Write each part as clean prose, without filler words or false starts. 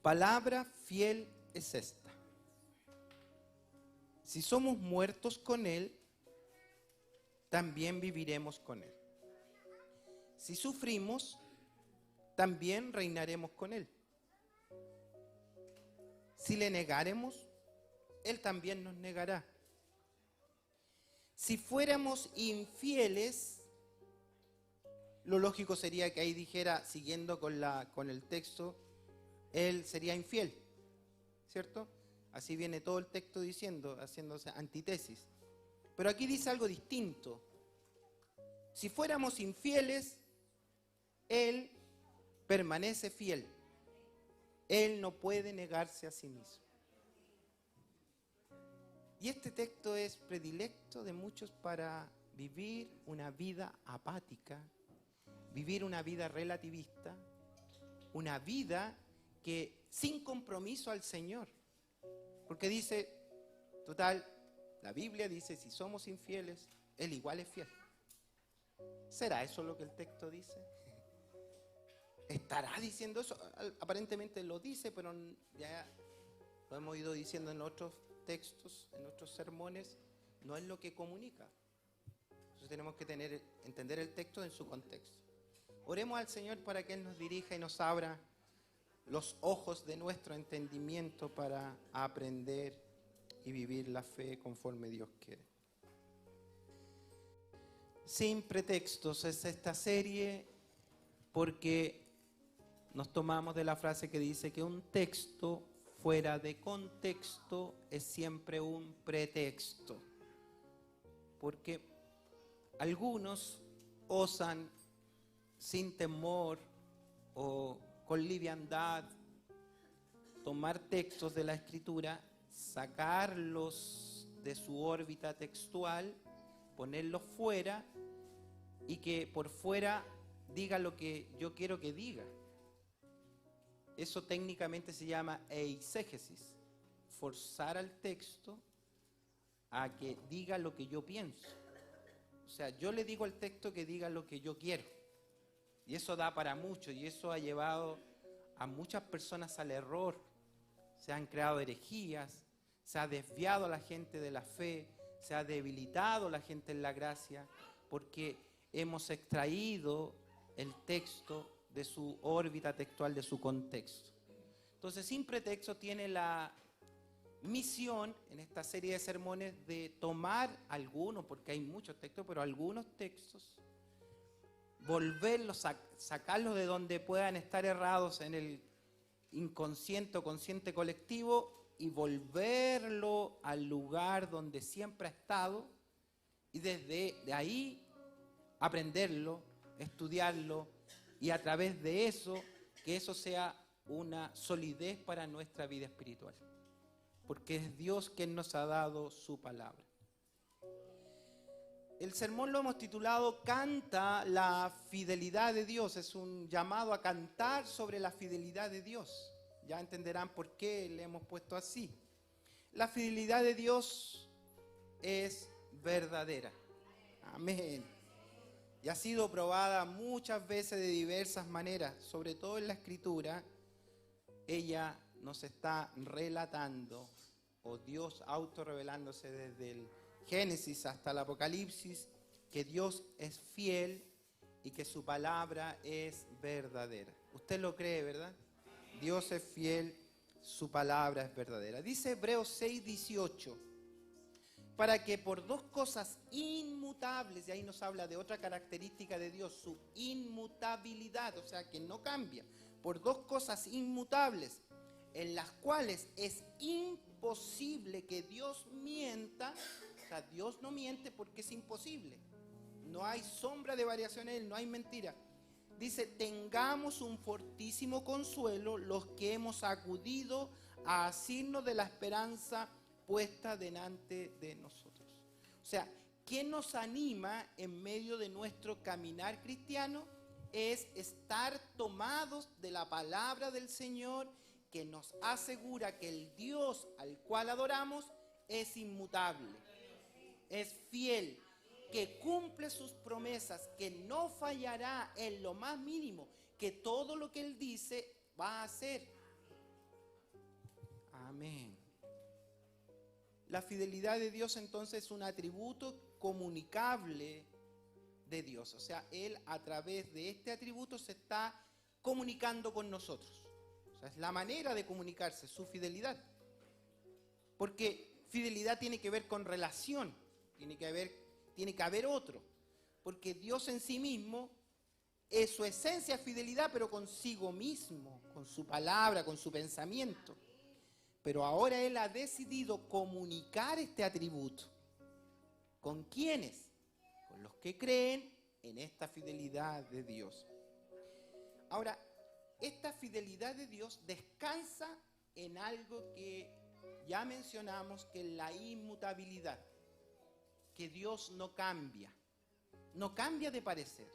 palabra fiel es esta: si somos muertos con Él, también viviremos con Él. Si sufrimos, también reinaremos con Él. Si le negáremos, Él también nos negará. Si fuéramos infieles, lo lógico sería que ahí dijera, siguiendo con el texto, Él sería infiel, ¿cierto? Así viene todo el texto diciendo, haciéndose antítesis. Pero aquí dice algo distinto. Si fuéramos infieles, Él permanece fiel. Él no puede negarse a sí mismo. Y este texto es predilecto de muchos para vivir una vida apática, vivir una vida relativista, una vida que sin compromiso al Señor. Porque dice, total, la Biblia dice, si somos infieles, Él igual es fiel. ¿Será eso lo que el texto dice? ¿Estará diciendo eso? Aparentemente lo dice, pero ya lo hemos ido diciendo en otros textos, en otros sermones, no es lo que comunica. Entonces tenemos que entender el texto en su contexto. Oremos al Señor para que Él nos dirija y nos abra los ojos de nuestro entendimiento para aprender y vivir la fe conforme Dios quiere. Sin pretextos es esta serie, porque nos tomamos de la frase que dice que un texto fuera de contexto es siempre un pretexto. Porque algunos osan sin temor o con liviandad tomar textos de la Escritura, sacarlos de su órbita textual, ponerlos fuera y que por fuera diga lo que yo quiero que diga. Eso técnicamente se llama eisegesis, forzar al texto a que diga lo que yo pienso. O sea, yo le digo al texto que diga lo que yo quiero. Y eso da para mucho, y eso ha llevado a muchas personas al error. Se han creado herejías, se ha desviado a la gente de la fe, se ha debilitado a la gente en la gracia, porque hemos extraído el texto de su órbita textual, de su contexto. Entonces, Sin Pretexto tiene la misión en esta serie de sermones de tomar algunos, porque hay muchos textos, pero algunos textos, volverlos, sacarlos de donde puedan estar errados en el inconsciente o consciente colectivo y volverlo al lugar donde siempre ha estado y desde ahí aprenderlo, estudiarlo y a través de eso, que eso sea una solidez para nuestra vida espiritual. Porque es Dios quien nos ha dado su palabra. El sermón lo hemos titulado Canta la fidelidad de Dios. Es un llamado a cantar sobre la fidelidad de Dios. Ya entenderán por qué le hemos puesto así. La fidelidad de Dios es verdadera. Amén. Y ha sido probada muchas veces de diversas maneras, sobre todo en la Escritura. Ella nos está relatando, o Dios autorrevelándose desde el Génesis hasta el Apocalipsis, que Dios es fiel y que su palabra es verdadera. Usted lo cree, ¿verdad? Dios es fiel, su palabra es verdadera. Dice Hebreos 6:18, para que por dos cosas inmutables, y ahí nos habla de otra característica de Dios, su inmutabilidad, o sea que no cambia, por dos cosas inmutables, en las cuales es imposible que Dios mienta. O sea, Dios no miente porque es imposible. No hay sombra de variación en Él, no hay mentira. Dice, tengamos un fortísimo consuelo los que hemos acudido a asirnos de la esperanza puesta delante de nosotros. O sea, ¿qué nos anima en medio de nuestro caminar cristiano? Es estar tomados de la palabra del Señor, que nos asegura que el Dios al cual adoramos es inmutable, es fiel, que cumple sus promesas, que no fallará en lo más mínimo, que todo lo que Él dice va a hacer. Amén. La fidelidad de Dios entonces es un atributo comunicable de Dios. O sea, Él a través de este atributo se está comunicando con nosotros. O sea, es la manera de comunicarse, su fidelidad. Porque fidelidad tiene que ver con relación, tiene que haber otro. Porque Dios en sí mismo es su esencia fidelidad, pero consigo mismo, con su palabra, con su pensamiento. Pero ahora Él ha decidido comunicar este atributo. ¿Con quiénes? Con los que creen en esta fidelidad de Dios. Ahora, esta fidelidad de Dios descansa en algo que ya mencionamos, que es la inmutabilidad. Que Dios no cambia de parecer.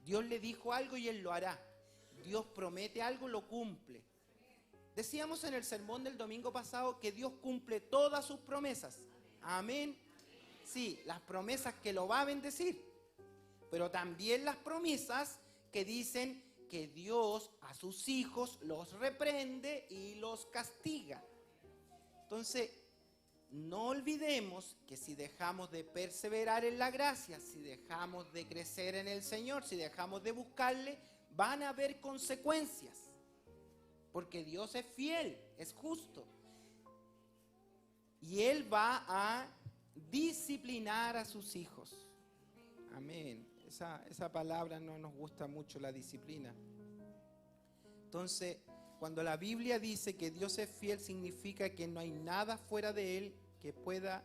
Dios le dijo algo y Él lo hará. Dios promete algo, lo cumple. Decíamos en el sermón del domingo pasado que Dios cumple todas sus promesas. Amén. Sí, las promesas que lo va a bendecir, pero también las promesas que dicen que Dios a sus hijos los reprende y los castiga. Entonces, no olvidemos que si dejamos de perseverar en la gracia, si dejamos de crecer en el Señor, si dejamos de buscarle, van a haber consecuencias. Porque Dios es fiel, es justo. Y Él va a disciplinar a sus hijos. Amén. Esa palabra no nos gusta mucho, la disciplina. Entonces, cuando la Biblia dice que Dios es fiel, significa que no hay nada fuera de Él que pueda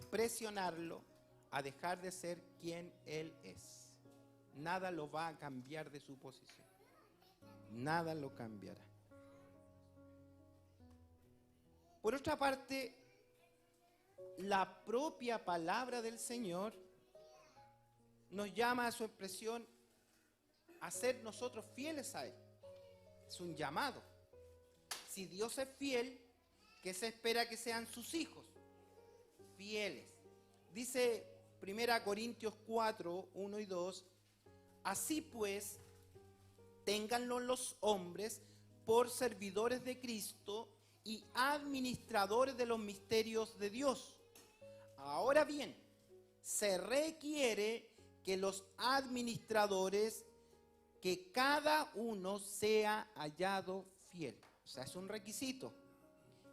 presionarlo a dejar de ser quien Él es. Nada lo va a cambiar de su posición. Nada lo cambiará. Por otra parte, la propia palabra del Señor nos llama a su expresión a ser nosotros fieles a Él. Es un llamado. Si Dios es fiel, ¿qué se espera que sean sus hijos? Fieles. Dice 1 Corintios 4, 1 y 2, así pues, ténganlo los hombres por servidores de Cristo y administradores de los misterios de Dios. Ahora bien, se requiere que los administradores, que cada uno sea hallado fiel. O sea, es un requisito.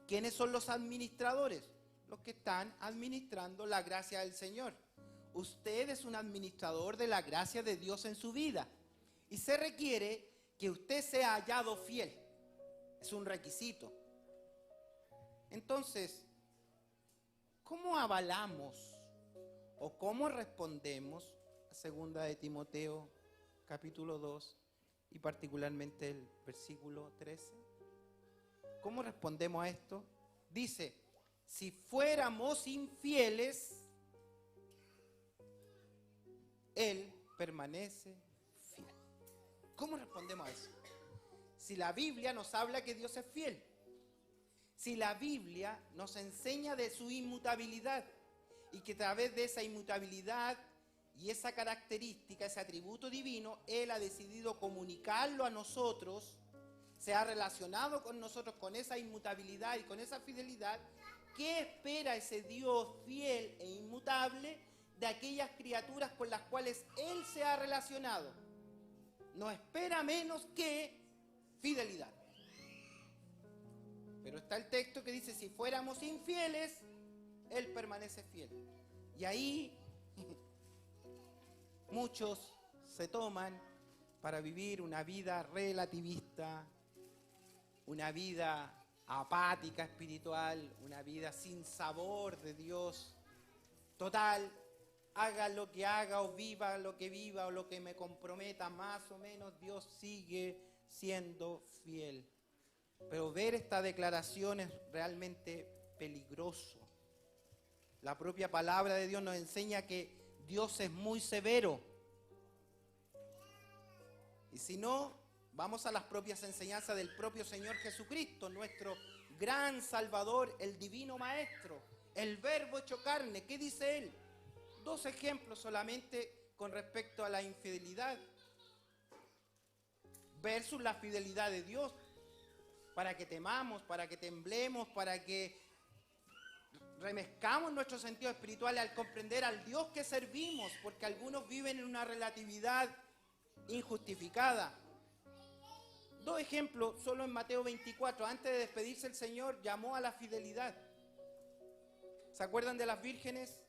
¿Quiénes son los administradores? Los que están administrando la gracia del Señor. Usted es un administrador de la gracia de Dios en su vida. Y se requiere que usted sea hallado fiel. Es un requisito. Entonces, ¿cómo avalamos o cómo respondemos a 2 de Timoteo capítulo 2 y particularmente el versículo 13? ¿Cómo respondemos a esto? Dice, si fuéramos infieles, Él permanece fiel. ¿Cómo respondemos a eso? Si la Biblia nos habla que Dios es fiel, si la Biblia nos enseña de su inmutabilidad y que a través de esa inmutabilidad y esa característica, ese atributo divino, Él ha decidido comunicarlo a nosotros, se ha relacionado con nosotros con esa inmutabilidad y con esa fidelidad, ¿qué espera ese Dios fiel e inmutable de aquellas criaturas con las cuales Él se ha relacionado? No espera menos que fidelidad. Pero está el texto que dice, si fuéramos infieles, Él permanece fiel. Y ahí muchos se toman para vivir una vida relativista, una vida apática espiritual, una vida sin sabor de Dios. Total, haga lo que haga o viva lo que viva o lo que me comprometa, más o menos Dios sigue siendo fiel. Pero ver esta declaración es realmente peligroso. La propia palabra de Dios nos enseña que Dios es muy severo. Y si no, vamos a las propias enseñanzas del propio Señor Jesucristo, nuestro gran Salvador, el divino Maestro, el Verbo hecho carne. ¿Qué dice Él? 2 ejemplos solamente con respecto a la infidelidad versus la fidelidad de Dios. para que temamos, para que temblemos, para que remezcamos nuestros sentidos espirituales al comprender al Dios que servimos, porque algunos viven en una relatividad injustificada. Dos ejemplos, solo en Mateo 24. Antes de despedirse el Señor llamó a la fidelidad. ¿Se acuerdan de las vírgenes?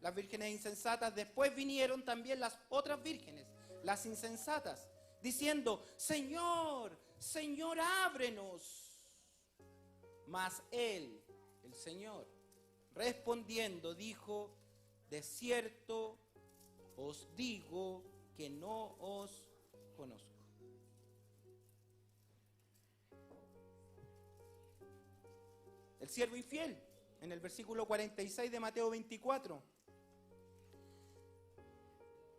Las vírgenes insensatas. Después vinieron también las otras vírgenes, las insensatas, diciendo: Señor, Señor, ábrenos. Mas él, el Señor, respondiendo, dijo: de cierto os digo que no os conozco. El siervo infiel, en el versículo 46 de Mateo 24.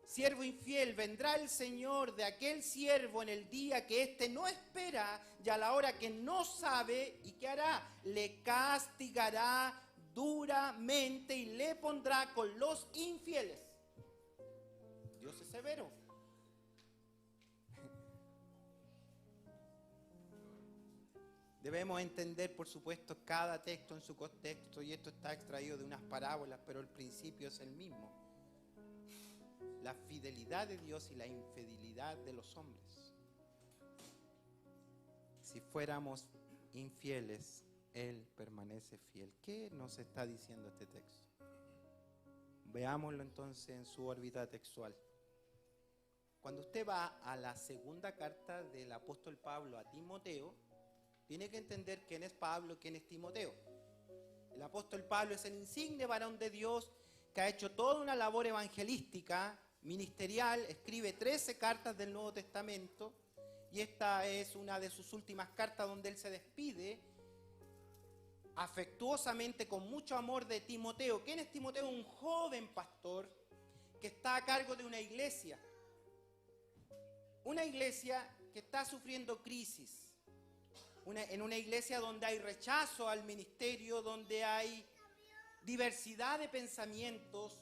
Siervo infiel, vendrá el Señor de aquel siervo en el día que éste no espera y a la hora que no sabe, ¿y qué hará? Le castigará duramente y le pondrá con los infieles. Dios es severo. Debemos entender, por supuesto, cada texto en su contexto, y esto está extraído de unas parábolas, pero el principio es el mismo. La fidelidad de Dios y la infidelidad de los hombres. Si fuéramos infieles, Él permanece fiel. ¿Qué nos está diciendo este texto? Veámoslo entonces en su órbita textual. Cuando usted va a la segunda carta del apóstol Pablo a Timoteo, tiene que entender quién es Pablo, quién es Timoteo. El apóstol Pablo es el insigne varón de Dios que ha hecho toda una labor evangelística, ministerial, escribe 13 cartas del Nuevo Testamento, y esta es una de sus últimas cartas donde él se despide afectuosamente, con mucho amor, de Timoteo. ¿Quién es Timoteo? Un joven pastor que está a cargo de una iglesia que está sufriendo crisis. En una iglesia donde hay rechazo al ministerio, donde hay diversidad de pensamientos,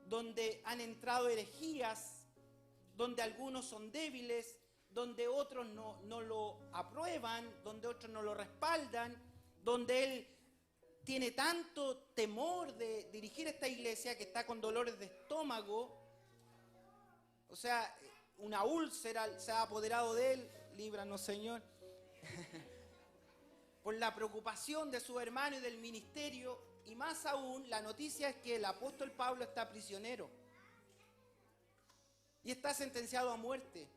donde han entrado herejías, donde algunos son débiles, donde otros no lo aprueban, donde otros no lo respaldan, donde él tiene tanto temor de dirigir esta iglesia que está con dolores de estómago. O sea, una úlcera se ha apoderado de él, líbranos, Señor. Por la preocupación de su hermano y del ministerio, y más aún, la noticia es que el apóstol Pablo está prisionero y está sentenciado a muerte.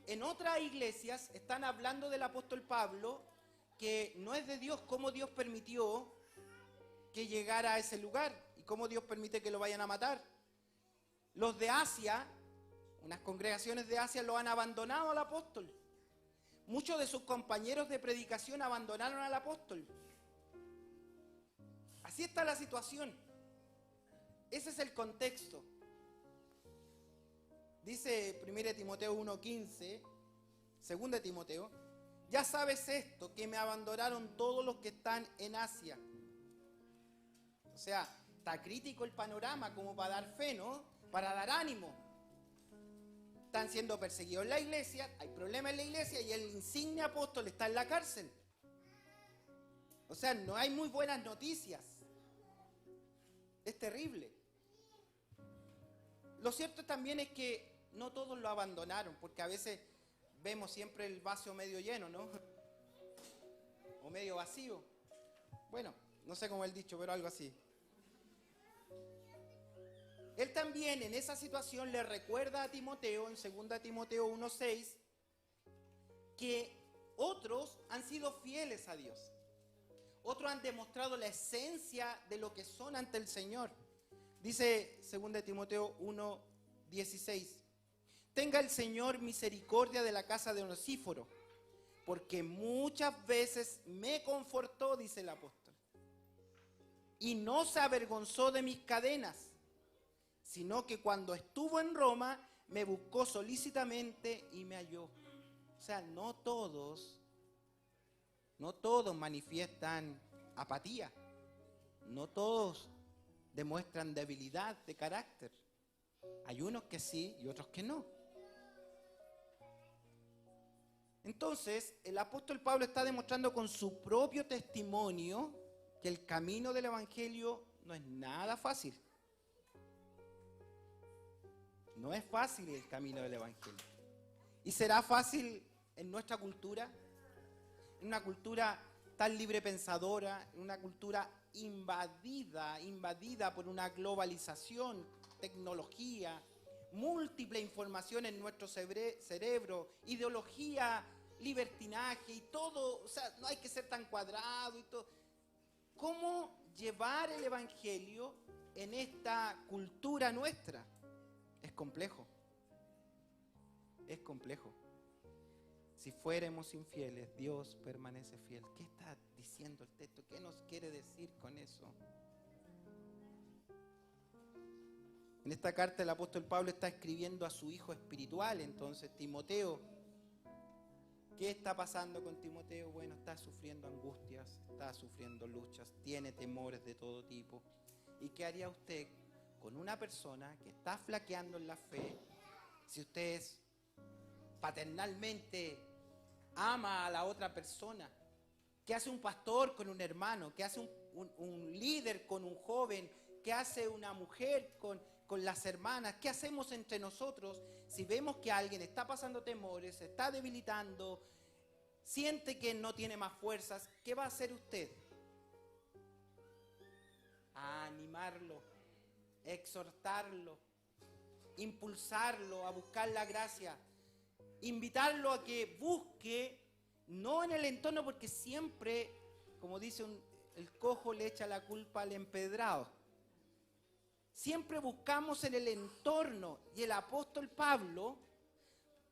En otras iglesias están hablando del apóstol Pablo, que no es de Dios, cómo Dios permitió que llegara a ese lugar y cómo Dios permite que lo vayan a matar. Los de Asia, unas congregaciones de Asia, lo han abandonado al apóstol. Muchos de sus compañeros de predicación abandonaron al apóstol. Así está la situación. Ese es el contexto. Dice 1 Timoteo 1:15, 2 Timoteo: ya sabes esto, que me abandonaron todos los que están en Asia. O sea, está crítico el panorama como para dar fe, ¿no? Para dar ánimo. Están siendo perseguidos en la iglesia, hay problemas en la iglesia y el insigne apóstol está en la cárcel. O sea, no hay muy buenas noticias. Es terrible. Lo cierto también es que no todos lo abandonaron, porque a veces vemos siempre el vaso medio lleno, ¿no? O medio vacío. Bueno, no sé cómo es el dicho, pero algo así. Él también en esa situación le recuerda a Timoteo, en 2 Timoteo 1:6, que otros han sido fieles a Dios. Otros han demostrado la esencia de lo que son ante el Señor. Dice 2 Timoteo 1:16: tenga el Señor misericordia de la casa de Onesíforo, porque muchas veces me confortó, dice el apóstol, y no se avergonzó de mis cadenas, sino que cuando estuvo en Roma me buscó solícitamente y me halló. O sea, no todos manifiestan apatía, no todos demuestran debilidad de carácter. Hay unos que sí y otros que no. Entonces, el apóstol Pablo está demostrando con su propio testimonio que el camino del Evangelio no es nada fácil. No es fácil el camino del Evangelio. ¿Y será fácil en nuestra cultura? En una cultura tan librepensadora, en una cultura invadida por una globalización, tecnología, múltiple información en nuestro cerebro, ideología, libertinaje y todo, o sea, no hay que ser tan cuadrado y todo. ¿Cómo llevar el Evangelio en esta cultura nuestra? Es complejo. Es complejo. Si fuéramos infieles, Dios permanece fiel. ¿Qué está diciendo el texto? ¿Qué nos quiere decir con eso? En esta carta el apóstol Pablo está escribiendo a su hijo espiritual, entonces, Timoteo. ¿Qué está pasando con Timoteo? Bueno, está sufriendo angustias, está sufriendo luchas, tiene temores de todo tipo. ¿Y qué haría usted con una persona que está flaqueando en la fe? Si usted es paternalmente ama a la otra persona, ¿qué hace un pastor con un hermano? ¿Qué hace un líder con un joven? ¿Qué hace una mujer con las hermanas? ¿Qué hacemos entre nosotros si vemos que alguien está pasando temores, se está debilitando, siente que no tiene más fuerzas? ¿Qué va a hacer usted? A animarlo, exhortarlo, impulsarlo a buscar la gracia, invitarlo a que busque, no en el entorno, porque siempre, como dice el cojo, le echa la culpa al empedrado. Siempre buscamos en el entorno, y el apóstol Pablo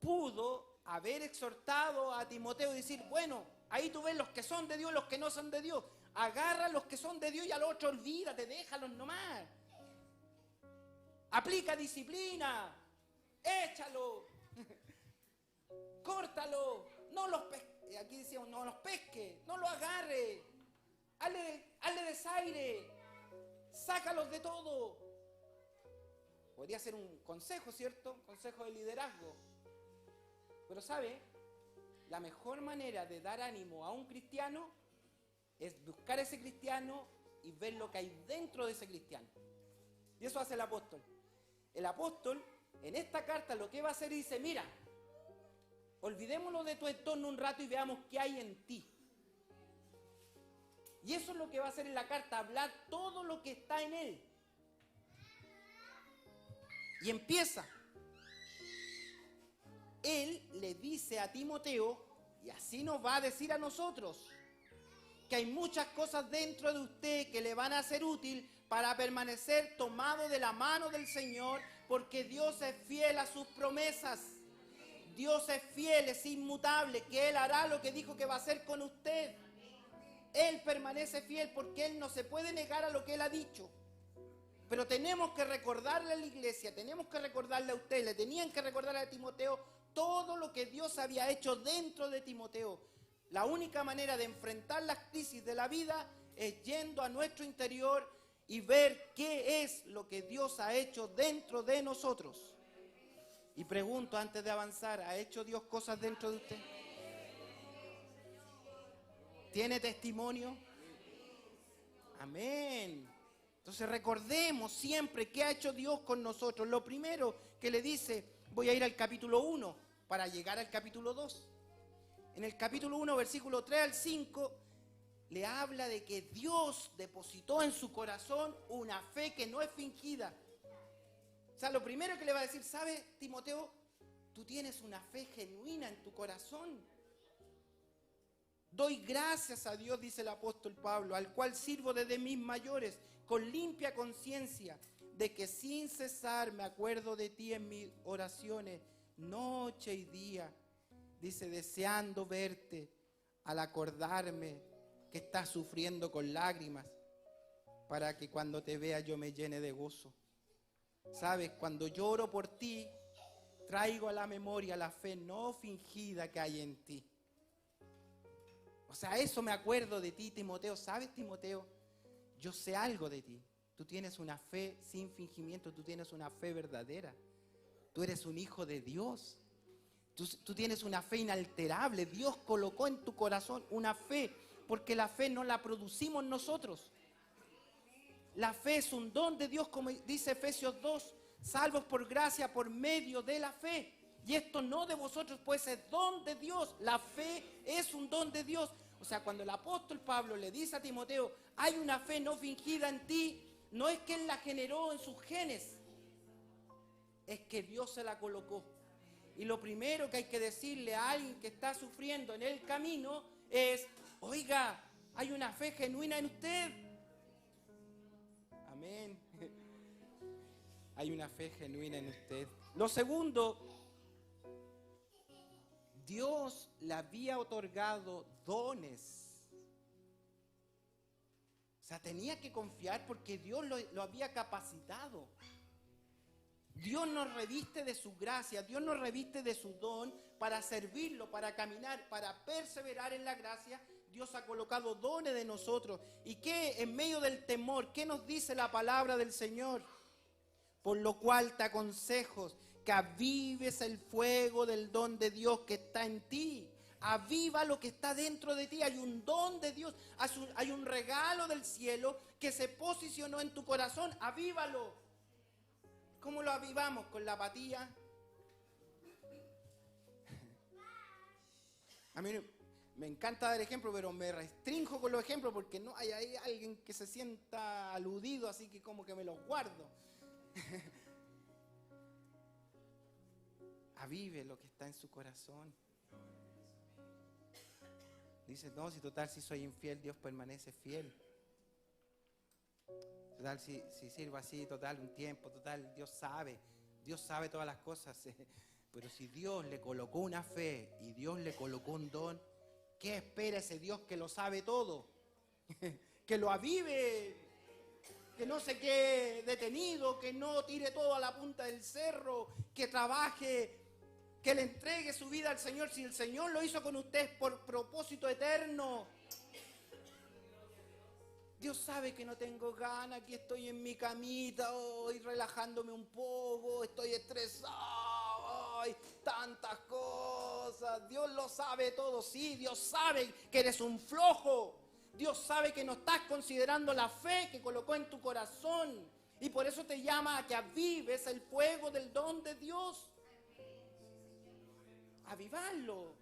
pudo haber exhortado a Timoteo y decir, bueno, ahí tú ves los que son de Dios, los que no son de Dios. Agarra los que son de Dios y al otro olvídate, déjalos nomás. Aplica disciplina, échalo, córtalo, no los pesque, aquí decíamos, no los pesque, no lo agarre, hazle desaire, sácalos de todo. Podría ser un consejo, ¿cierto? Un consejo de liderazgo. Pero ¿sabe? La mejor manera de dar ánimo a un cristiano es buscar a ese cristiano y ver lo que hay dentro de ese cristiano. Y eso hace el apóstol. El apóstol, en esta carta, lo que va a hacer dice, mira, olvidémonos de tu entorno un rato y veamos qué hay en ti. Y eso es lo que va a hacer en la carta, hablar todo lo que está en él. Y empieza. Él le dice a Timoteo, y así nos va a decir a nosotros, que hay muchas cosas dentro de usted que le van a ser útil para permanecer tomado de la mano del Señor, porque Dios es fiel a sus promesas. Dios es fiel, es inmutable, que Él hará lo que dijo que va a hacer con usted. Él permanece fiel porque Él no se puede negar a lo que Él ha dicho. Pero tenemos que recordarle a la iglesia, tenemos que recordarle a usted, le tenían que recordarle a Timoteo todo lo que Dios había hecho dentro de Timoteo. La única manera de enfrentar las crisis de la vida es yendo a nuestro interior y ver qué es lo que Dios ha hecho dentro de nosotros. Y pregunto antes de avanzar, ¿ha hecho Dios cosas dentro de usted? ¿Tiene testimonio? Amén. Entonces recordemos siempre qué ha hecho Dios con nosotros. Lo primero que le dice, voy a ir al capítulo 1 para llegar al capítulo 2. En el capítulo 1, versículo 3 al 5, le habla de que Dios depositó en su corazón una fe que no es fingida. O sea, lo primero que le va a decir, ¿sabes, Timoteo? Tú tienes una fe genuina en tu corazón. Doy gracias a Dios, dice el apóstol Pablo, al cual sirvo desde mis mayores, con limpia conciencia, de que sin cesar me acuerdo de ti en mis oraciones, noche y día. Dice, deseando verte, al acordarme que estás sufriendo con lágrimas, para que cuando te vea yo me llene de gozo. Sabes, cuando lloro por ti, traigo a la memoria la fe no fingida que hay en ti. O sea, eso me acuerdo de ti, Timoteo. ¿Sabes, Timoteo? Yo sé algo de ti. Tú tienes una fe sin fingimiento, tú tienes una fe verdadera. Tú eres un hijo de Dios. Tú tienes una fe inalterable. Dios colocó en tu corazón una fe, porque la fe no la producimos nosotros. La fe es un don de Dios, como dice Efesios 2, salvos por gracia por medio de la fe. Y esto no de vosotros, pues es don de Dios. La fe es un don de Dios. O sea, cuando el apóstol Pablo le dice a Timoteo, hay una fe no fingida en ti, no es que él la generó en sus genes, es que Dios se la colocó. Y lo primero que hay que decirle a alguien que está sufriendo en el camino es, oiga, hay una fe genuina en usted. Amén. Hay una fe genuina en usted. Lo segundo, Dios le había otorgado dones. O sea, tenía que confiar porque Dios lo había capacitado. Dios nos reviste de su gracia, Dios nos reviste de su don para servirlo, para caminar, para perseverar en la gracia. Dios ha colocado dones de nosotros. ¿Y qué en medio del temor? ¿Qué nos dice la palabra del Señor? Por lo cual te aconsejo que avives el fuego del don de Dios que está en ti. Aviva lo que está dentro de ti. Hay un don de Dios, hay un regalo del cielo que se posicionó en tu corazón. Avívalo. ¿Cómo lo avivamos? Con la apatía. A mí me encanta dar ejemplos, pero me restrinjo con los ejemplos porque no hay alguien que se sienta aludido, así que como que me los guardo. Avive lo que está en su corazón. Dice, no, si soy infiel, Dios permanece fiel. Total, si sirvo así, total, un tiempo, total, Dios sabe todas las cosas. Pero si Dios le colocó una fe y Dios le colocó un don, ¿qué espera ese Dios que lo sabe todo? Que lo avive, que no se quede detenido, que no tire todo a la punta del cerro, que trabaje, que le entregue su vida al Señor. Si el Señor lo hizo con usted por propósito eterno. Dios sabe que no tengo ganas, que estoy en mi camita hoy relajándome un poco, estoy estresado, hoy, tantas cosas. Dios lo sabe todo, sí, Dios sabe que eres un flojo. Dios sabe que no estás considerando la fe que colocó en tu corazón. Y por eso te llama a que avives el fuego del don de Dios. Avivarlo.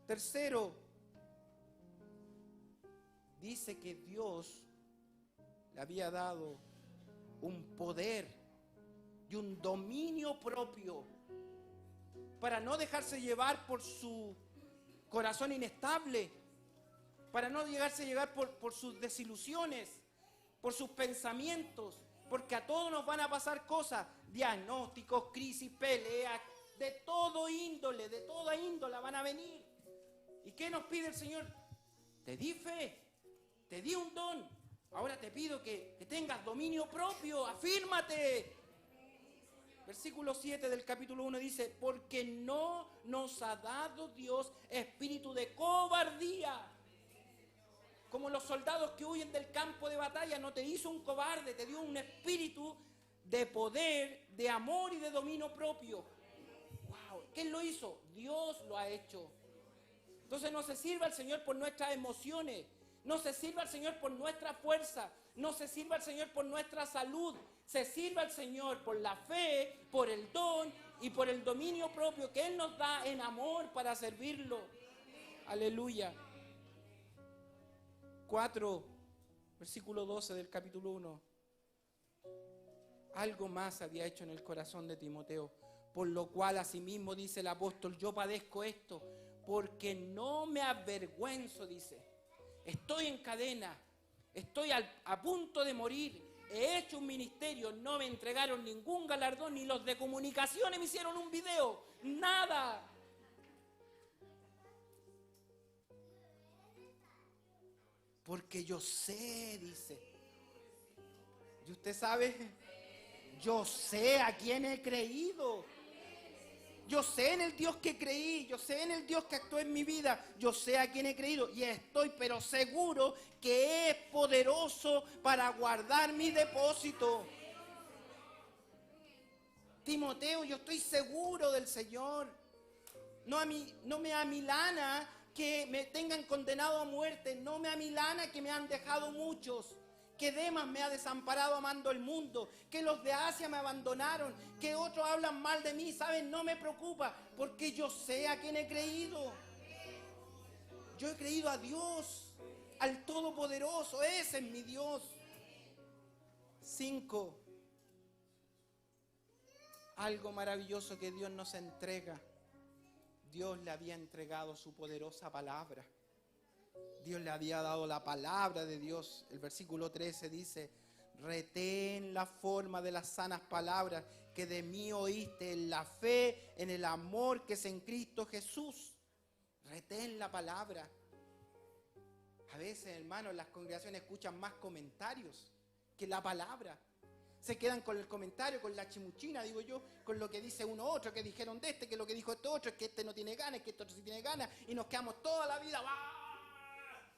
Tercero, dice que Dios le había dado un poder y un dominio propio para no dejarse llevar por su corazón inestable, para no dejarse llevar por sus desilusiones, por sus pensamientos, porque a todos nos van a pasar cosas, diagnósticos, crisis, peleas, de toda índole van a venir. ¿Y qué nos pide el Señor? Te di fe. Te di un don, ahora te pido que tengas dominio propio, afírmate. Versículo 7 del capítulo 1 dice, porque no nos ha dado Dios espíritu de cobardía. Como los soldados que huyen del campo de batalla, no te hizo un cobarde, te dio un espíritu de poder, de amor y de dominio propio. Wow, ¿quién lo hizo? Dios lo ha hecho. Entonces no se sirva al Señor por nuestras emociones. No se sirva al Señor por nuestra fuerza, no se sirva al Señor por nuestra salud, se sirva al Señor por la fe, por el don y por el dominio propio que Él nos da en amor para servirlo. Aleluya. 4, versículo 12 del capítulo 1. Algo más había hecho en el corazón de Timoteo, por lo cual asimismo dice el apóstol, yo padezco esto, porque no me avergüenzo, dice. Estoy en cadena, estoy a punto de morir, he hecho un ministerio, no me entregaron ningún galardón, ni los de comunicaciones me hicieron un video, nada. Porque yo sé, dice. ¿Y usted sabe? Yo sé a quién he creído. Yo sé en el Dios que creí, yo sé en el Dios que actuó en mi vida, yo sé a quién he creído y estoy pero seguro que es poderoso para guardar mi depósito. Timoteo, yo estoy seguro del Señor. No me amilana que me tengan condenado a muerte. No me amilana que me han dejado muchos. Que Demas me ha desamparado amando el mundo. Que los de Asia me abandonaron. Que otros hablan mal de mí. ¿Saben? No me preocupa. Porque yo sé a quién he creído. Yo he creído a Dios. Al Todopoderoso. Ese es mi Dios. 5. Algo maravilloso que Dios nos entrega. Dios le había entregado su poderosa palabra. Dios le había dado la palabra de Dios. El versículo 13 dice: retén la forma de las sanas palabras que de mí oíste en la fe, en el amor que es en Cristo Jesús. Retén la palabra. A veces, hermanos, las congregaciones escuchan más comentarios que la palabra. Se quedan con el comentario, con la chimuchina, digo yo, con lo que dice uno otro, que dijeron de este, que lo que dijo este otro, es que este no tiene ganas, que este otro sí tiene ganas, y nos quedamos toda la vida. ¡Bah!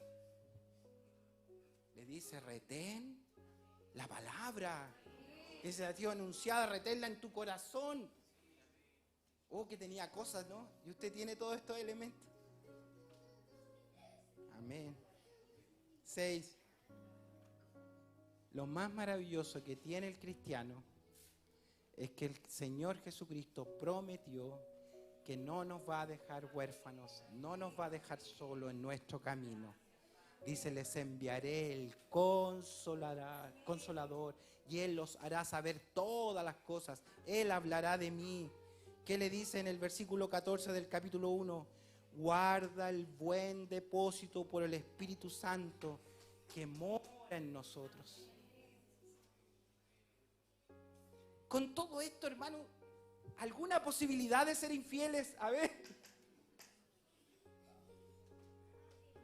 Le dice: retén la palabra que se ha sido anunciada, reténla en tu corazón. Oh, que tenía cosas, ¿no? Y usted tiene todos estos elementos. Amén. 6. Lo más maravilloso que tiene el cristiano es que el Señor Jesucristo prometió que no nos va a dejar huérfanos, no nos va a dejar solo en nuestro camino. Dice: les enviaré el consolador y Él los hará saber todas las cosas. Él hablará de mí. ¿Qué le dice en el versículo 14 del capítulo 1? Guarda el buen depósito por el Espíritu Santo que mora en nosotros. Con todo esto, hermano, ¿alguna posibilidad de ser infieles? A ver.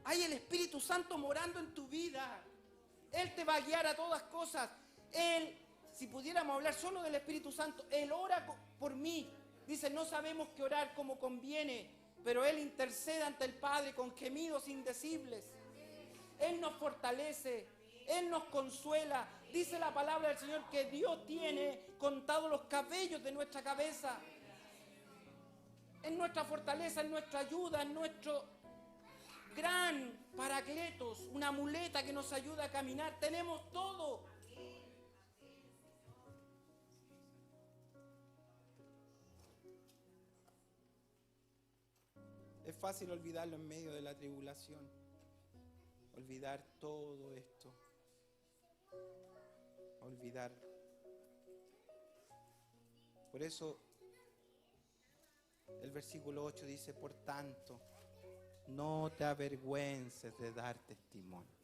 Hay el Espíritu Santo morando en tu vida. Él te va a guiar a todas cosas. Él, si pudiéramos hablar solo del Espíritu Santo, Él ora por mí. Dice: no sabemos qué orar como conviene, pero Él intercede ante el Padre con gemidos indecibles. Él nos fortalece, Él nos consuela. Dice la palabra del Señor que Dios tiene contados los cabellos de nuestra cabeza. Es nuestra fortaleza, es nuestra ayuda, es nuestro gran paracletos, una muleta que nos ayuda a caminar. Tenemos todo. Es fácil olvidarlo en medio de la tribulación. Olvidar todo esto. Olvidar. Por eso el versículo 8 dice: por tanto, no te avergüences de dar testimonio.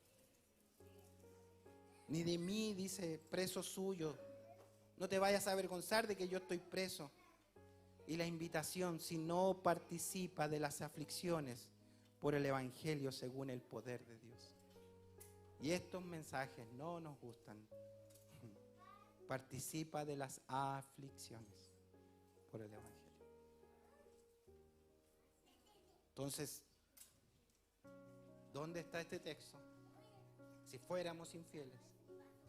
Ni de mí, dice, preso suyo. No te vayas a avergonzar de que yo estoy preso. Y la invitación: si no participa de las aflicciones por el Evangelio según el poder de Dios. Y estos mensajes no nos gustan. Participa de las aflicciones por el Evangelio. Entonces, ¿dónde está este texto? Si fuéramos infieles,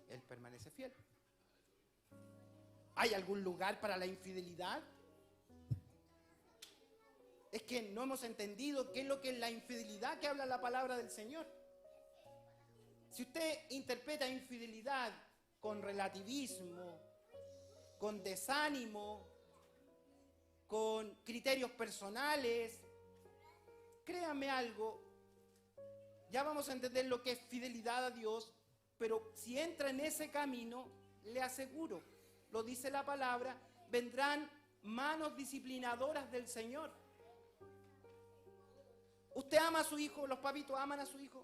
Él permanece fiel. ¿Hay algún lugar para la infidelidad? Es que no hemos entendido qué es lo que es la infidelidad que habla la palabra del Señor. Si usted interpreta infidelidad con relativismo, con desánimo, con criterios personales, créame algo, ya vamos a entender lo que es fidelidad a Dios, pero si entra en ese camino, le aseguro, lo dice la palabra, vendrán manos disciplinadoras del Señor. ¿Usted ama a su hijo? ¿Los papitos aman a su hijo?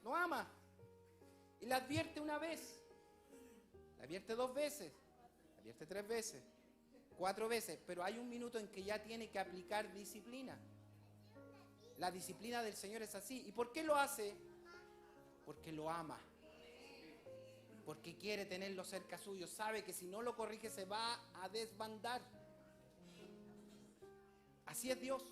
¿Lo ama? Y le advierte una vez, le advierte 2 veces, le advierte 3 veces, 4 veces, pero hay un minuto en que ya tiene que aplicar disciplina. La disciplina del Señor es así. ¿Y por qué lo hace? Porque lo ama. Porque quiere tenerlo cerca suyo. Sabe que si no lo corrige se va a desbandar. Así es Dios.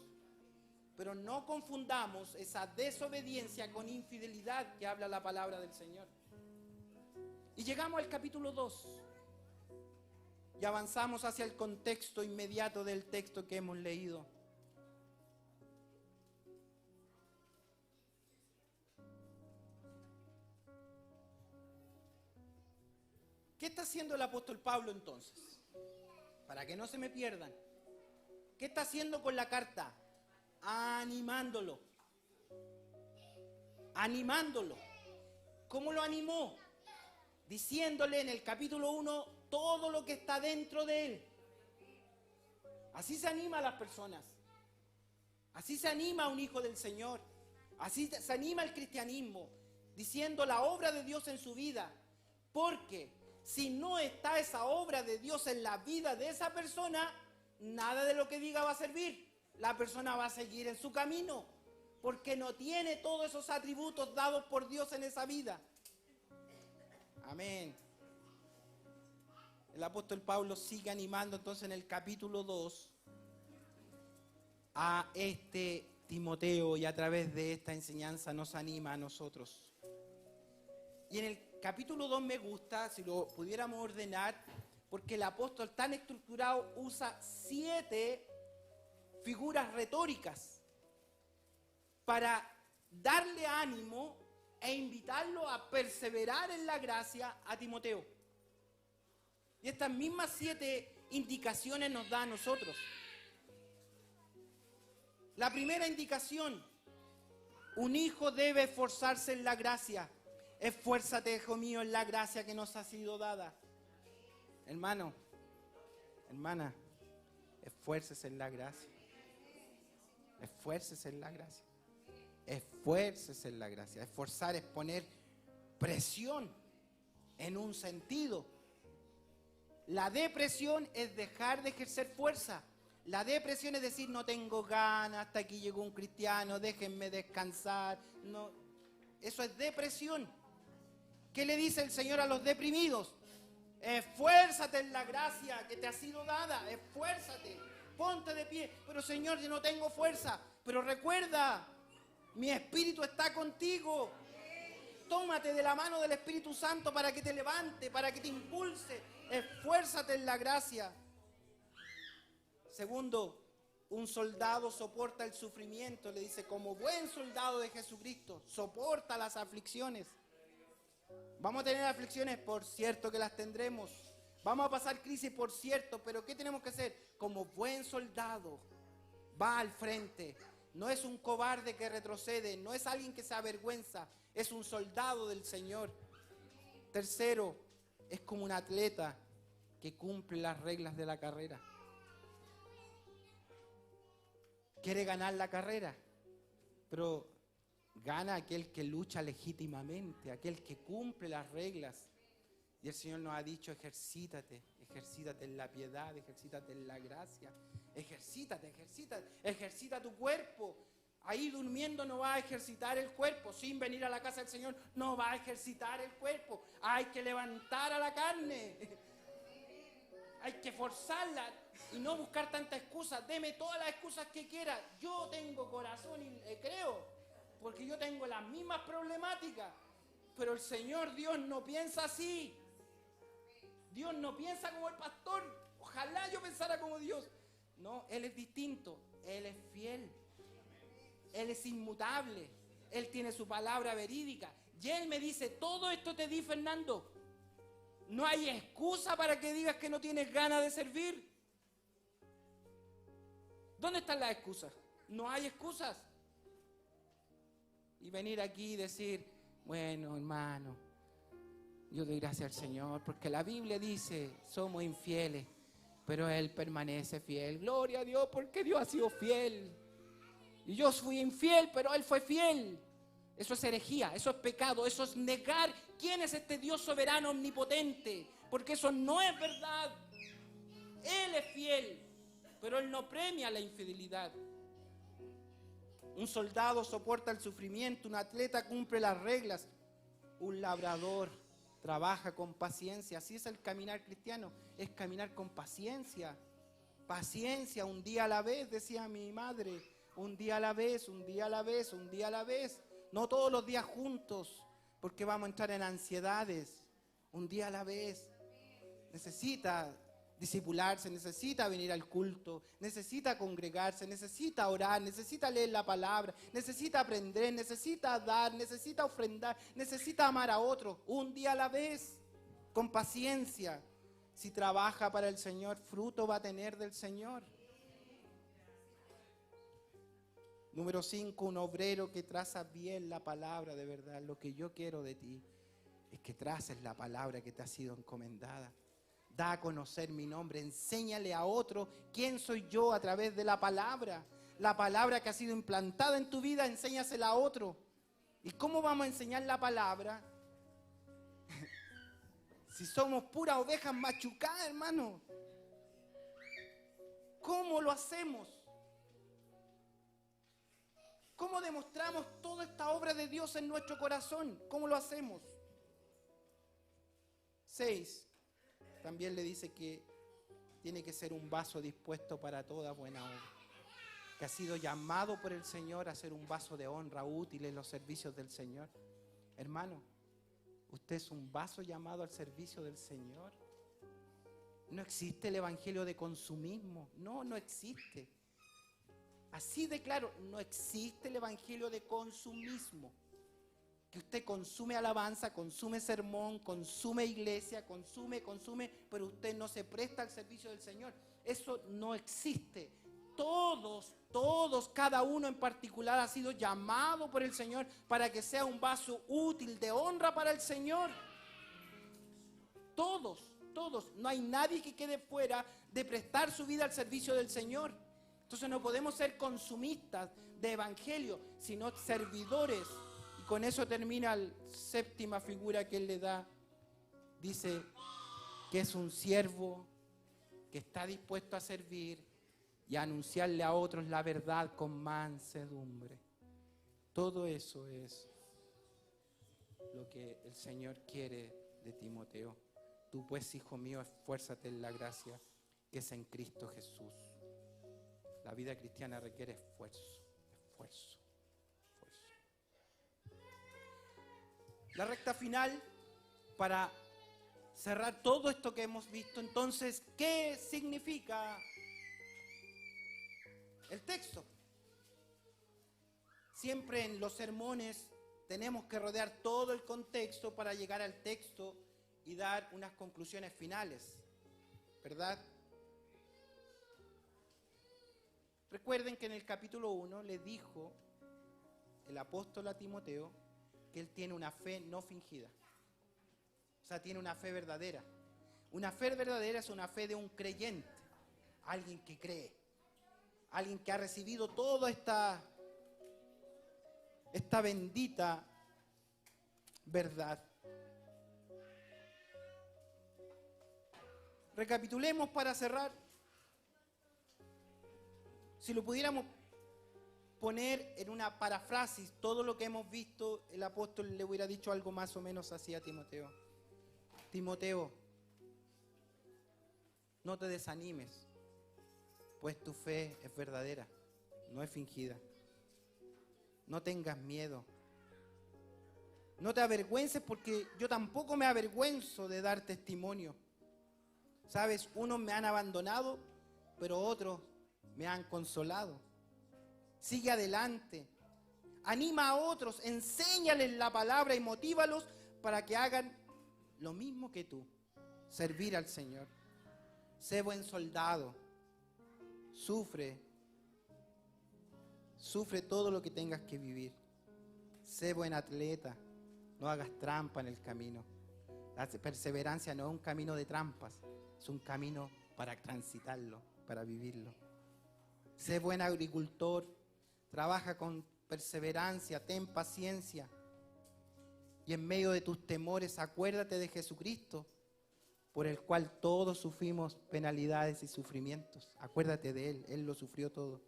Pero no confundamos esa desobediencia con infidelidad que habla la palabra del Señor. Y llegamos al capítulo 2. Y avanzamos hacia el contexto inmediato del texto que hemos leído. ¿Qué está haciendo el apóstol Pablo entonces? Para que no se me pierdan. ¿Qué está haciendo con la carta? Animándolo. Animándolo. ¿Cómo lo animó? Diciéndole en el capítulo 1 todo lo que está dentro de él. Así se anima a las personas. Así se anima a un hijo del Señor. Así se anima el cristianismo, diciendo la obra de Dios en su vida. Porque si no está esa obra de Dios en la vida de esa persona, nada de lo que diga va a servir. La persona va a seguir en su camino, porque no tiene todos esos atributos dados por Dios en esa vida. Amén. El apóstol Pablo sigue animando entonces en el capítulo 2 a Timoteo, y a través de esta enseñanza nos anima a nosotros. Y en el capítulo 2 me gusta, si lo pudiéramos ordenar, porque el apóstol tan estructurado usa 7 figuras retóricas para darle ánimo e invitarlo a perseverar en la gracia a Timoteo. Y estas mismas 7 indicaciones nos da a nosotros. La primera indicación: un hijo debe esforzarse en la gracia. Esfuérzate, hijo mío, en la gracia que nos ha sido dada. Hermano, hermana, esfuércese en la gracia. Esfuércese en la gracia. Esfuércese en la gracia. Esforzar es poner presión en un sentido. La depresión es dejar de ejercer fuerza. La depresión es decir, no tengo ganas, hasta aquí llegó un cristiano, déjenme descansar. No, eso es depresión. ¿Qué le dice el Señor a los deprimidos? Esfuérzate en la gracia que te ha sido dada, esfuérzate, ponte de pie. Pero Señor, yo no tengo fuerza. Pero recuerda, mi Espíritu está contigo. Tómate de la mano del Espíritu Santo para que te levante, para que te impulse. Esfuérzate en la gracia. Segundo, un soldado soporta el sufrimiento. Le dice, como buen soldado de Jesucristo, soporta las aflicciones. Vamos a tener aflicciones, por cierto que las tendremos. Vamos a pasar crisis, por cierto, pero ¿qué tenemos que hacer? Como buen soldado, va al frente. No es un cobarde que retrocede, no es alguien que se avergüenza, es un soldado del Señor. Tercero, es como un atleta que cumple las reglas de la carrera. Quiere ganar la carrera, pero gana aquel que lucha legítimamente, aquel que cumple las reglas. Y el Señor nos ha dicho, ejercítate en la piedad, ejercítate en la gracia, ejercita tu cuerpo. Ahí durmiendo no va a ejercitar el cuerpo, sin venir a la casa del Señor no va a ejercitar el cuerpo. Hay que levantar a la carne, hay que forzarla y no buscar tantas excusas. Deme todas las excusas que quiera, yo tengo corazón y creo, porque yo tengo las mismas problemáticas. Pero el Señor Dios no piensa así. Dios no piensa como el pastor. Ojalá yo pensara como Dios. No, Él es distinto. Él es fiel. Él es inmutable. Él tiene su palabra verídica. Y Él me dice, todo esto te di, Fernando. No hay excusa para que digas que no tienes ganas de servir. ¿Dónde están las excusas? No hay excusas. Y venir aquí y decir, bueno, hermano, yo doy gracias al Señor, porque la Biblia dice, somos infieles, pero Él permanece fiel. Gloria a Dios, porque Dios ha sido fiel. Y yo fui infiel, pero Él fue fiel. Eso es herejía, eso es pecado, eso es negar quién es este Dios soberano omnipotente, porque eso no es verdad. Él es fiel, pero Él no premia la infidelidad. Un soldado soporta el sufrimiento, un atleta cumple las reglas, un labrador trabaja con paciencia. Así es el caminar cristiano, es caminar con paciencia. Paciencia, un día a la vez, decía mi madre, un día a la vez, un día a la vez, un día a la vez. No todos los días juntos, porque vamos a entrar en ansiedades. Un día a la vez. Necesita discipularse, necesita venir al culto, necesita congregarse, necesita orar, necesita leer la palabra, necesita aprender, necesita dar, necesita ofrendar, necesita amar a otro, un día a la vez. con paciencia. Si trabaja para el Señor, fruto va a tener del Señor. Número 5, un obrero que traza bien la palabra de verdad. Lo que yo quiero de ti es que traces la palabra que te ha sido encomendada. Da a conocer mi nombre, enséñale a otro quién soy yo a través de la palabra. La palabra que ha sido implantada en tu vida, enséñasela a otro. ¿Y cómo vamos a enseñar la palabra? Si somos puras ovejas machucadas, hermano. ¿Cómo lo hacemos? ¿Cómo demostramos toda esta obra de Dios en nuestro corazón? ¿Cómo lo hacemos? 6. También le dice que tiene que ser un vaso dispuesto para toda buena obra. Que ha sido llamado por el Señor a ser un vaso de honra útil en los servicios del Señor. Hermano, usted es un vaso llamado al servicio del Señor. No existe el evangelio de consumismo. No existe. Así de claro, no existe el evangelio de consumismo. Que usted consume alabanza, consume sermón, consume iglesia, consume, pero usted no se presta al servicio del Señor. Eso no existe. Todos, cada uno en particular ha sido llamado por el Señor para que sea un vaso útil de honra para el Señor. Todos. No hay nadie que quede fuera de prestar su vida al servicio del Señor. Entonces no podemos ser consumistas de evangelio, sino servidores. Y con eso termina la 7ª figura que él le da. Dice que es un siervo que está dispuesto a servir y a anunciarle a otros la verdad con mansedumbre. Todo eso es lo que el Señor quiere de Timoteo. Tú pues, hijo mío, esfuérzate en la gracia que es en Cristo Jesús. La vida cristiana requiere esfuerzo. La recta final, para cerrar todo esto que hemos visto, entonces, ¿qué significa el texto? Siempre en los sermones tenemos que rodear todo el contexto para llegar al texto y dar unas conclusiones finales, ¿verdad? Recuerden que en el capítulo 1 le dijo el apóstol a Timoteo que él tiene una fe no fingida. O sea, tiene una fe verdadera. Una fe verdadera es una fe de un creyente, alguien que cree, alguien que ha recibido toda esta bendita verdad. Recapitulemos para cerrar. Si lo pudiéramos poner en una parafrasis, todo lo que hemos visto, el apóstol le hubiera dicho algo más o menos así a Timoteo. Timoteo, no te desanimes, pues tu fe es verdadera, no es fingida. No tengas miedo. No te avergüences, porque yo tampoco me avergüenzo de dar testimonio. Sabes, unos me han abandonado, pero otros me han consolado. Sigue adelante. Anima a otros, enséñales la palabra y motívalos para que hagan lo mismo que tú. Servir al Señor. Sé buen soldado. Sufre todo lo que tengas que vivir. Sé buen atleta. No hagas trampa en el camino. La perseverancia no es un camino de trampas. Es un camino para transitarlo, para vivirlo. Sé buen agricultor. Trabaja con perseverancia, ten paciencia. Y en medio de tus temores, acuérdate de Jesucristo, por el cual todos sufrimos penalidades y sufrimientos. Acuérdate de Él, Él lo sufrió todo.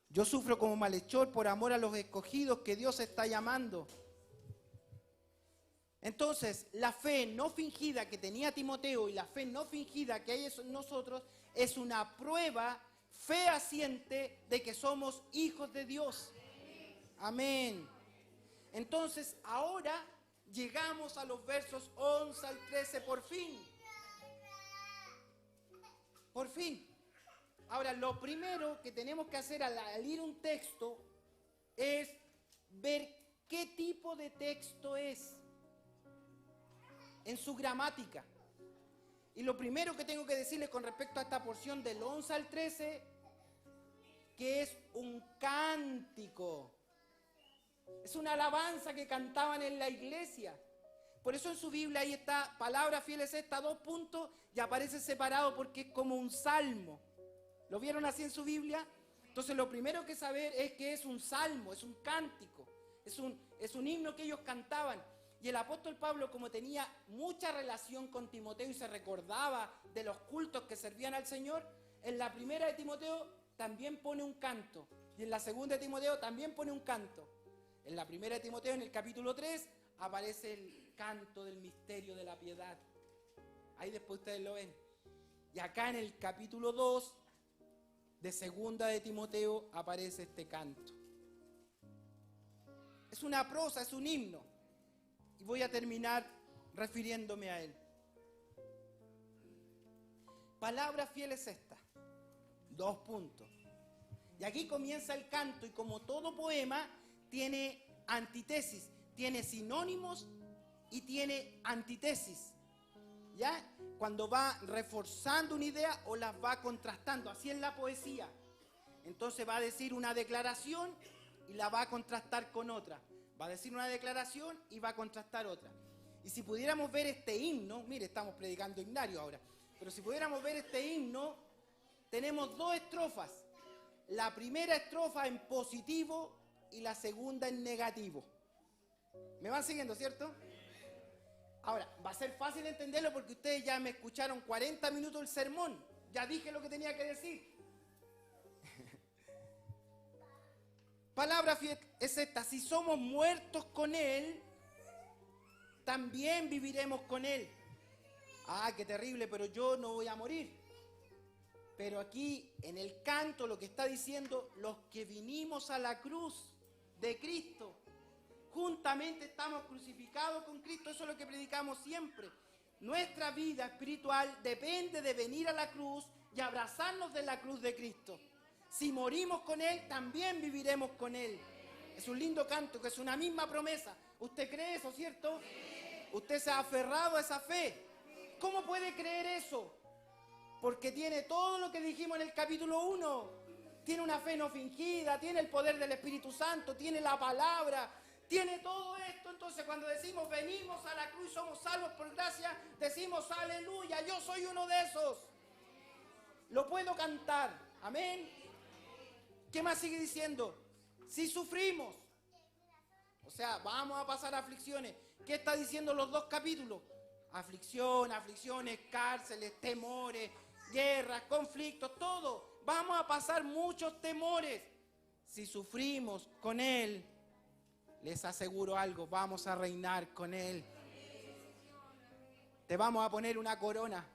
Yo sufro como malhechor por amor a los escogidos que Dios está llamando. Entonces, la fe no fingida que tenía Timoteo y la fe no fingida que hay en nosotros es una prueba fehaciente de que somos hijos de Dios. Amén. Entonces, ahora llegamos a los versos 11 al 13, por fin. Por fin. Ahora, lo primero que tenemos que hacer al leer un texto es ver qué tipo de texto es. en su gramática. Y lo primero que tengo que decirles con respecto a esta porción del 11 al 13, que es un cántico. Es una alabanza que cantaban en la iglesia. Por eso en su Biblia ahí está, palabra fiel es esta, 2 puntos, y aparece separado porque es como un salmo. ¿Lo vieron así en su Biblia? Entonces lo primero que saber es que es un salmo, es un cántico, es un himno que ellos cantaban. Y el apóstol Pablo, como tenía mucha relación con Timoteo y se recordaba de los cultos que servían al Señor, en la primera de Timoteo también pone un canto. Y en la segunda de Timoteo también pone un canto. En la primera de Timoteo, en el capítulo 3, aparece el canto del misterio de la piedad. Ahí después ustedes lo ven. Y acá en el capítulo 2 de segunda de Timoteo aparece este canto. Es una prosa, es un himno. Y voy a terminar refiriéndome a él. Palabra fiel es esta. 2 puntos. Y aquí comienza el canto y como todo poema tiene antítesis, tiene sinónimos y tiene antítesis. ¿Ya? Cuando va reforzando una idea o las va contrastando. Así es la poesía. Entonces va a decir una declaración y la va a contrastar con otra. Va a decir una declaración y va a contrastar otra. Y si pudiéramos ver este himno, mire, estamos predicando himnario ahora, pero si pudiéramos ver este himno, tenemos 2 estrofas. La primera estrofa en positivo y la segunda en negativo. ¿Me van siguiendo, cierto? Ahora, va a ser fácil entenderlo porque ustedes ya me escucharon 40 minutos el sermón. Ya dije lo que tenía que decir. Palabra fiel es esta: si somos muertos con Él, también viviremos con Él. Ah, qué terrible, pero yo no voy a morir. Pero aquí en el canto lo que está diciendo, los que vinimos a la cruz de Cristo, juntamente estamos crucificados con Cristo. Eso es lo que predicamos siempre. Nuestra vida espiritual depende de venir a la cruz y abrazarnos de la cruz de Cristo. Si morimos con Él, también viviremos con Él. Es un lindo canto, que es una misma promesa. ¿Usted cree eso, cierto? Usted se ha aferrado a esa fe. ¿Cómo puede creer eso? Porque tiene todo lo que dijimos en el capítulo 1. Tiene una fe no fingida, tiene el poder del Espíritu Santo, tiene la palabra, tiene todo esto. Entonces cuando decimos venimos a la cruz, somos salvos por gracia, decimos aleluya, yo soy uno de esos. Lo puedo cantar, amén. ¿Qué más sigue diciendo? Si sufrimos, o sea, vamos a pasar aflicciones. ¿Qué está diciendo los 2 capítulos? Aflicciones, cárceles, temores, guerras, conflictos, todo. Vamos a pasar muchos temores. Si sufrimos con Él, les aseguro algo, vamos a reinar con Él. Te vamos a poner una corona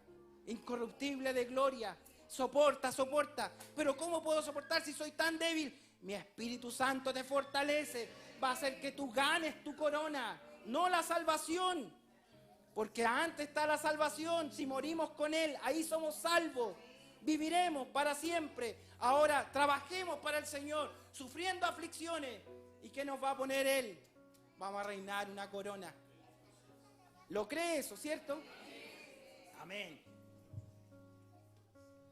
incorruptible de gloria. Soporta. Pero ¿cómo puedo soportar si soy tan débil? Mi Espíritu Santo te fortalece. Va a hacer que tú ganes tu corona, no la salvación. Porque antes está la salvación. Si morimos con Él, ahí somos salvos. Viviremos para siempre. Ahora trabajemos para el Señor, sufriendo aflicciones. ¿Y qué nos va a poner Él? Vamos a reinar una corona. ¿Lo cree eso, cierto? Amén.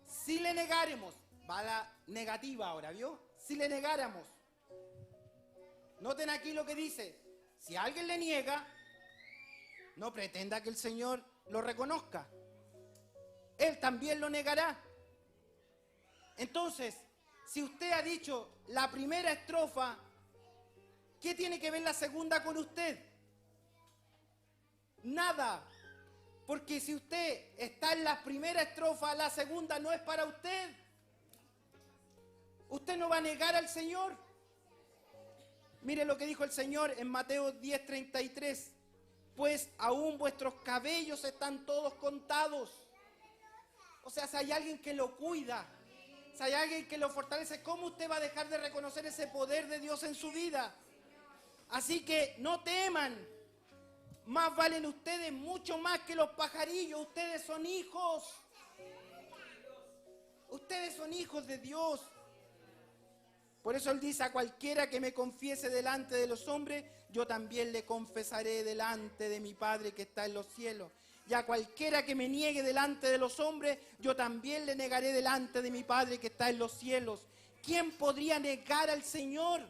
Si le negáramos, va la negativa ahora, ¿vio? Si le negáramos. Noten aquí lo que dice. Si alguien le niega, no pretenda que el Señor lo reconozca. Él también lo negará. Entonces, si usted ha dicho la primera estrofa, ¿qué tiene que ver la segunda con usted? Nada. Porque si usted está en la primera estrofa, la segunda no es para usted. Usted no va a negar al Señor. Mire lo que dijo el Señor en Mateo 10:33. Pues aún vuestros cabellos están todos contados. O sea, si hay alguien que lo cuida, si hay alguien que lo fortalece, ¿cómo usted va a dejar de reconocer ese poder de Dios en su vida? Así que no teman. Más valen ustedes mucho más que los pajarillos. Ustedes son hijos. Ustedes son hijos de Dios. Por eso Él dice: a cualquiera que me confiese delante de los hombres, yo también le confesaré delante de mi Padre que está en los cielos. Y a cualquiera que me niegue delante de los hombres, yo también le negaré delante de mi Padre que está en los cielos. ¿Quién podría negar al Señor?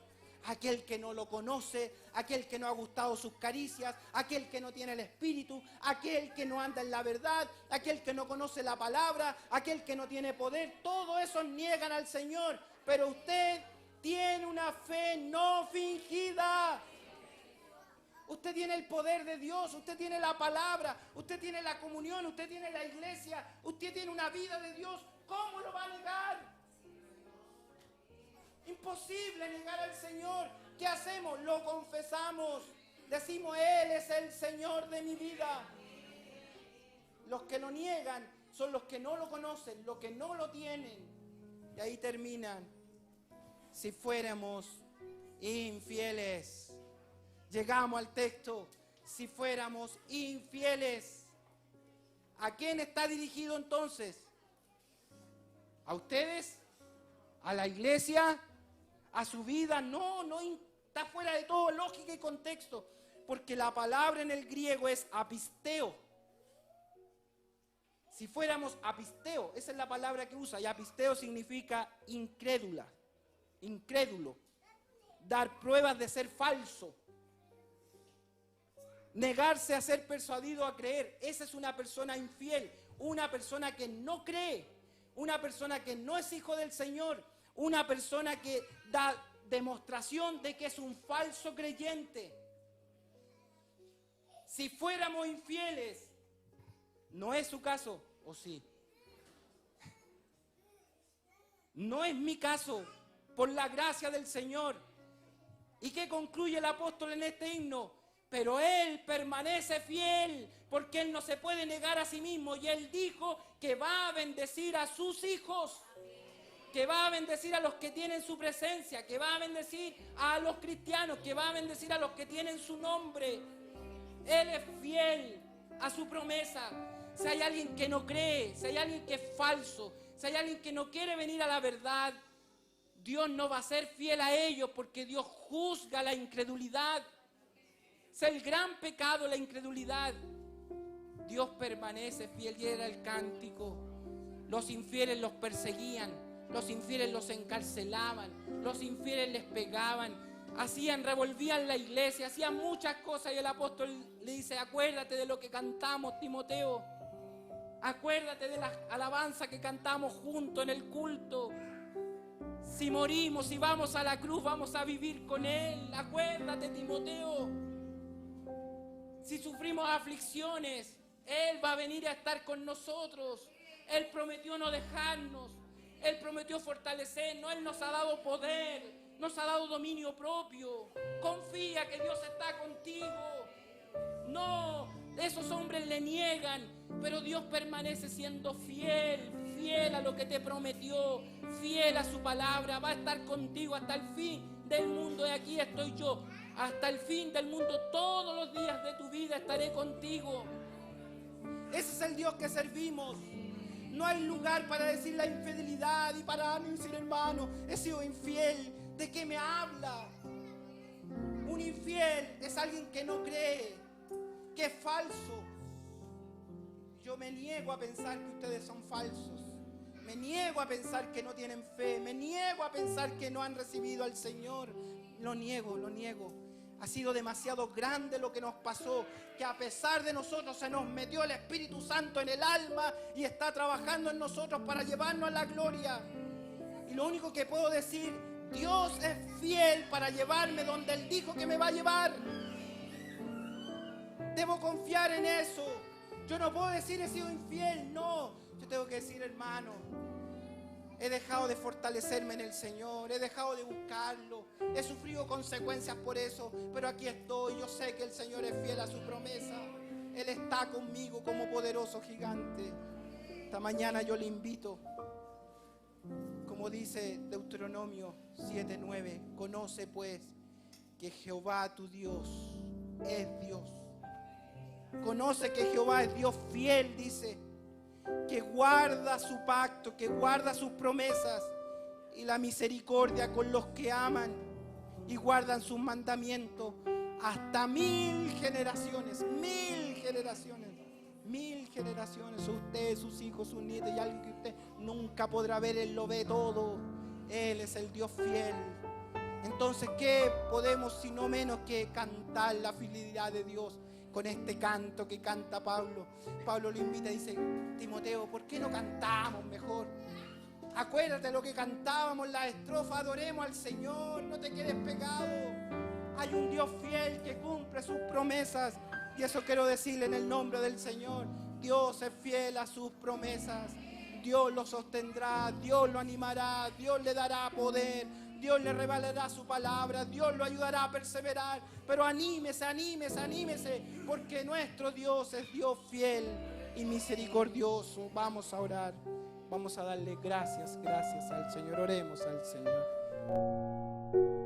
Aquel que no lo conoce, aquel que no ha gustado sus caricias, aquel que no tiene el Espíritu, aquel que no anda en la verdad, aquel que no conoce la palabra, aquel que no tiene poder. Todos esos niegan al Señor. Pero usted tiene una fe no fingida. Usted tiene el poder de Dios, usted tiene la palabra, usted tiene la comunión, usted tiene la iglesia, usted tiene una vida de Dios. ¿Cómo lo va a negar? Imposible negar al Señor. ¿Qué hacemos? Lo confesamos. Decimos: Él es el Señor de mi vida. Los que lo niegan son los que no lo conocen, los que no lo tienen. Y ahí terminan. Si fuéramos infieles. Llegamos al texto: si fuéramos infieles. ¿A quién está dirigido entonces? ¿A ustedes? ¿A la iglesia? ¿A su vida? No, está fuera de todo lógica y contexto. Porque la palabra en el griego es apisteo. Si fuéramos apisteo, esa es la palabra que usa. Y apisteo significa incrédula, incrédulo. Dar pruebas de ser falso. Negarse a ser persuadido a creer. Esa es una persona infiel. Una persona que no cree. Una persona que no es hijo del Señor. Una persona que da demostración de que es un falso creyente. Si fuéramos infieles, ¿no es su caso? ¿O sí? No es mi caso, por la gracia del Señor. ¿Y qué concluye el apóstol en este himno? Pero Él permanece fiel, porque Él no se puede negar a sí mismo. Y Él dijo que va a bendecir a sus hijos, que va a bendecir a los que tienen su presencia, que va a bendecir a los cristianos, que va a bendecir a los que tienen su nombre. Él es fiel a su promesa. Si hay alguien que no cree, si hay alguien que es falso, si hay alguien que no quiere venir a la verdad, Dios no va a ser fiel a ellos, porque Dios juzga la incredulidad. Es el gran pecado, la incredulidad. Dios permanece fiel. Y era el cántico. Los infieles los perseguían, los infieles los encarcelaban, los infieles les pegaban, revolvían la iglesia, hacían muchas cosas. Y el apóstol le dice: acuérdate de lo que cantamos, Timoteo. Acuérdate de la alabanza que cantamos juntos en el culto. Si morimos, si vamos a la cruz, vamos a vivir con Él. Acuérdate, Timoteo. Si sufrimos aflicciones, Él va a venir a estar con nosotros. Él prometió no dejarnos. Él prometió fortalecernos. Él nos ha dado poder, nos ha dado dominio propio. Confía que Dios está contigo. No, esos hombres le niegan, pero Dios permanece siendo fiel, fiel a lo que te prometió, fiel a su palabra. Va a estar contigo hasta el fin del mundo. Y aquí estoy yo, hasta el fin del mundo. Todos los días de tu vida estaré contigo. Ese es el Dios que servimos. No hay lugar para decir la infidelidad y para decir: hermano, he sido infiel. ¿De qué me habla? Un infiel es alguien que no cree, que es falso. Yo me niego a pensar que ustedes son falsos. Me niego a pensar que no tienen fe. Me niego a pensar que no han recibido al Señor. Lo niego, lo niego. Ha sido demasiado grande lo que nos pasó, que a pesar de nosotros se nos metió el Espíritu Santo en el alma y está trabajando en nosotros para llevarnos a la gloria. Y lo único que puedo decir: Dios es fiel para llevarme donde Él dijo que me va a llevar. Debo confiar en eso. Yo no puedo decir: he sido infiel. No, yo tengo que decir: hermano, he dejado de fortalecerme en el Señor, he dejado de buscarlo, he sufrido consecuencias por eso, pero aquí estoy. Yo sé que el Señor es fiel a su promesa. Él está conmigo como poderoso gigante. Esta mañana yo le invito, como dice Deuteronomio 7:9, conoce pues que Jehová tu Dios es Dios. Conoce que Jehová es Dios fiel, dice, que guarda su pacto, que guarda sus promesas y la misericordia con los que aman y guardan sus mandamientos hasta 1000 generaciones. 1000 generaciones. 1000 generaciones. Usted, sus hijos, sus nietos y alguien que usted nunca podrá ver, Él lo ve todo. Él es el Dios fiel. Entonces, ¿qué podemos sino menos que cantar la fidelidad de Dios con este canto que canta Pablo? Pablo lo invita y dice: Timoteo, ¿por qué no cantamos mejor? Acuérdate lo que cantábamos, la estrofa: adoremos al Señor, no te quedes pegado. Hay un Dios fiel que cumple sus promesas, y eso quiero decirle en el nombre del Señor. Dios es fiel a sus promesas. Dios lo sostendrá, Dios lo animará, Dios le dará poder, Dios le revelará su palabra, Dios lo ayudará a perseverar. Pero anímese, anímese, anímese, porque nuestro Dios es Dios fiel y misericordioso. Vamos a orar, vamos a darle gracias al Señor. Oremos al Señor.